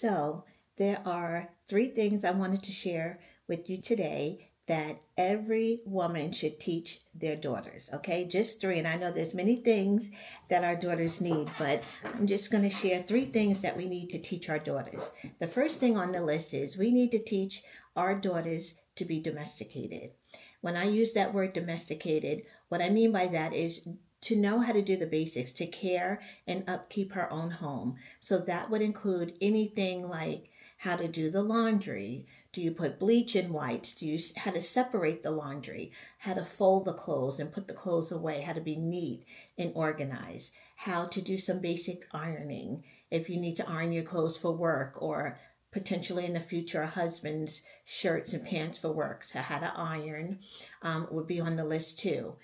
So, there are three things I wanted to share with you today that every woman should teach their daughters. Okay, just three. And I know there's many things that our daughters need, but I'm just going to share three things that we need to teach our daughters. The first thing on the list is we need to teach our daughters to be domesticated. When I use that word domesticated, what I mean by that is to know how to do the basics, to care and upkeep her own home. So that would include anything like how to do the laundry. Do you put bleach in whites? Do you how to separate the laundry? How to fold the clothes and put the clothes away? How to be neat and organized? How to do some basic ironing if you need to iron your clothes for work or potentially in the future a husband's shirts and pants for work. So how to iron would be on the list too.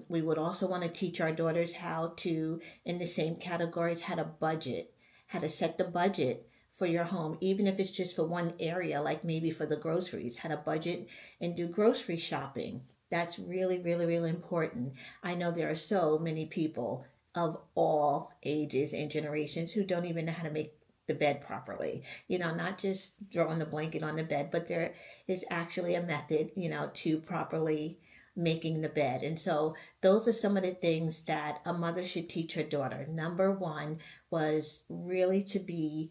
We would also want to teach our daughters how to, in the same categories, how to budget, how to set the budget for your home, even if it's just for one area, like maybe for the groceries, how to budget and do grocery shopping. That's really, really, really important. I know there are so many people of all ages and generations who don't even know how to make the bed properly. Not just throwing the blanket on the bed, but there is actually a method, to properly making the bed. And so those are some of the things that a mother should teach her daughter. Number one was really to be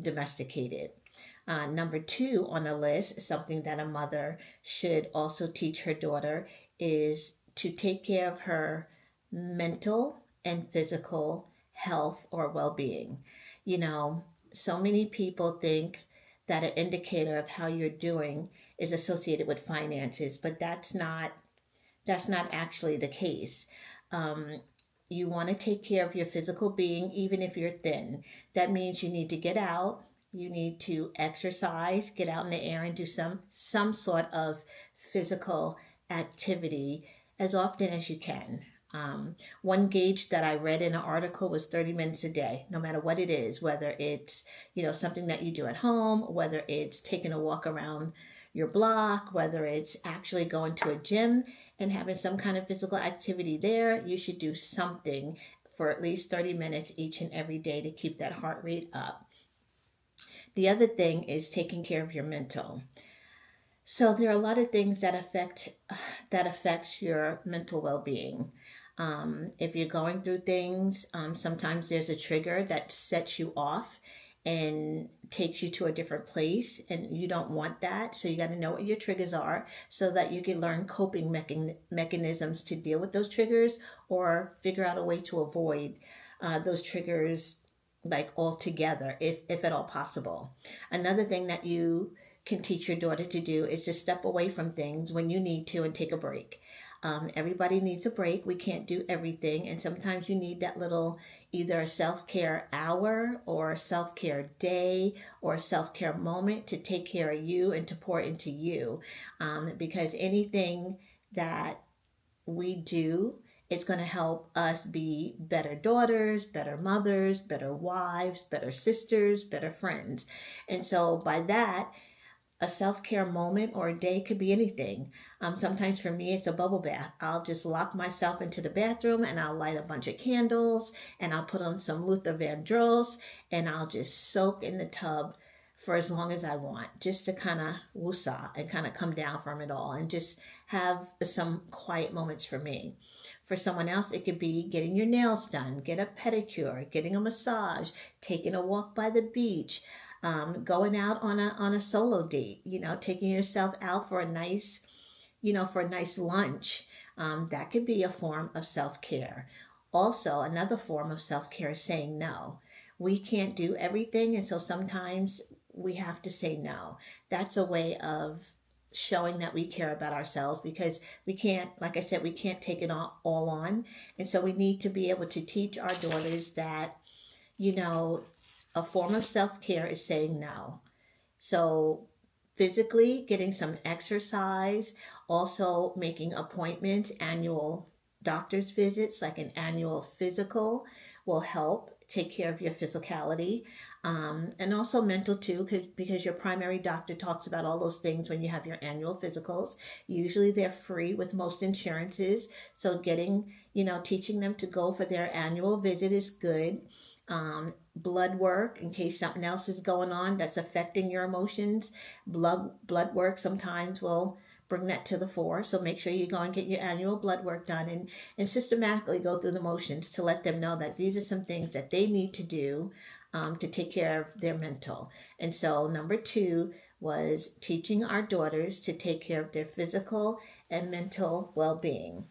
domesticated. Number two on the list, something that a mother should also teach her daughter, is to take care of her mental and physical health or well being. You know, so many people think that an indicator of how you're doing is associated with finances, but that's not actually the case. Um, you want to take care of your physical being, even if you're thin. That means you need to get out, you need to exercise, get out in the air and do some sort of physical activity as often as you can. One gauge that I read in an article was 30 minutes a day, no matter what it is, whether it's something that you do at home, whether it's taking a walk around your block, whether it's actually going to a gym and having some kind of physical activity there. You should do something for at least 30 minutes each and every day to keep that heart rate up. The other thing is taking care of your mental. So there are a lot of things that affects your mental well-being. If you're going through things, sometimes there's a trigger that sets you off and takes you to a different place, and you don't want that. So you got to know what your triggers are so that you can learn coping mechanisms to deal with those triggers or figure out a way to avoid those triggers like altogether, if at all possible. Another thing that you can teach your daughter to do is to step away from things when you need to and take a break. Everybody needs a break. We can't do everything. And sometimes you need that little either a self care hour or a self care day or a self care moment to take care of you and to pour into you. Because anything that we do, it's going to help us be better daughters, better mothers, better wives, better sisters, better friends. And so by that, a self care moment or a day could be anything. Sometimes for me, it's a bubble bath. I'll just lock myself into the bathroom and I'll light a bunch of candles and I'll put on some Luther Vandross and I'll just soak in the tub for as long as I want, just to kind of woosah and kind of come down from it all and just have some quiet moments for me. For someone else, it could be getting your nails done, get a pedicure, getting a massage, taking a walk by the beach, going out on a solo date, taking yourself out for a nice, for a nice lunch. That could be a form of self-care. Also, another form of self-care is saying no. We can't do everything, and so sometimes we have to say no. That's a way of showing that we care about ourselves because we can't, like I said, we can't take it all on. And so we need to be able to teach our daughters that, you know, a form of self care is saying no. So, physically, getting some exercise, also making appointments, annual doctor's visits, like an annual physical, will help take care of your physicality. And also mental too, because your primary doctor talks about all those things when you have your annual physicals. Usually they're free with most insurances. So teaching them to go for their annual visit is good. blood work in case something else is going on that's affecting your emotions. Blood work sometimes will bring that to the fore. So make sure you go and get your annual blood work done, and systematically go through the motions to let them know that these are some things that they need to do to take care of their mental. And so number two was teaching our daughters to take care of their physical and mental well-being.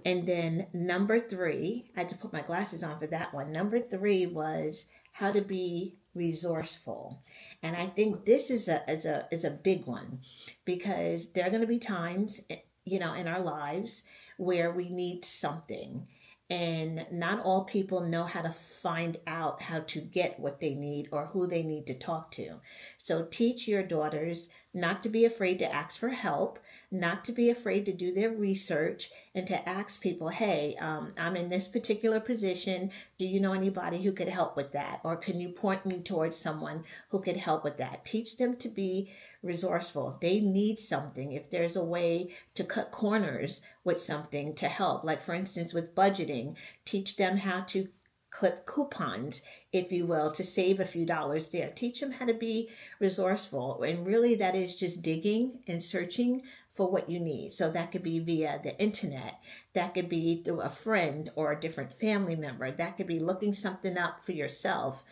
And then number three, I had to put my glasses on for that one. Number three was how to be resourceful. And I think this is a big one, because there are going to be times, in our lives where we need something. And not all people know how to find out how to get what they need or who they need to talk to. So teach your daughters not to be afraid to ask for help, not to be afraid to do their research, and to ask people, hey, I'm in this particular position. Do you know anybody who could help with that? Or can you point me towards someone who could help with that? Teach them to be resourceful. If they need something, if there's a way to cut corners with something to help, like for instance with budgeting, teach them how to clip coupons, if you will, to save a few dollars there. Teach them how to be resourceful. And really, that is just digging and searching for what you need. So that could be via the internet, that could be through a friend or a different family member, that could be looking something up for yourself.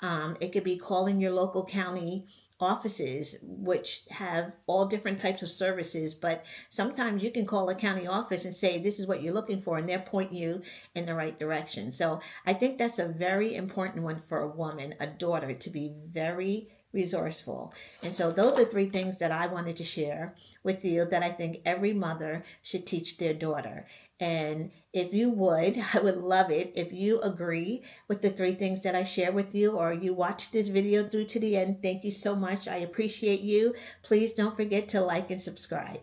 It could be calling your local county offices, which have all different types of services, but sometimes you can call a county office and say this is what you're looking for, and they'll point you in the right direction. So I think that's a very important one for a woman, a daughter, to be very resourceful. And so those are three things that I wanted to share with you that I think every mother should teach their daughter. And if you would, I would love it if you agree with the three things that I share with you, or you watch this video through to the end. Thank you so much. I appreciate you. Please don't forget to like and subscribe.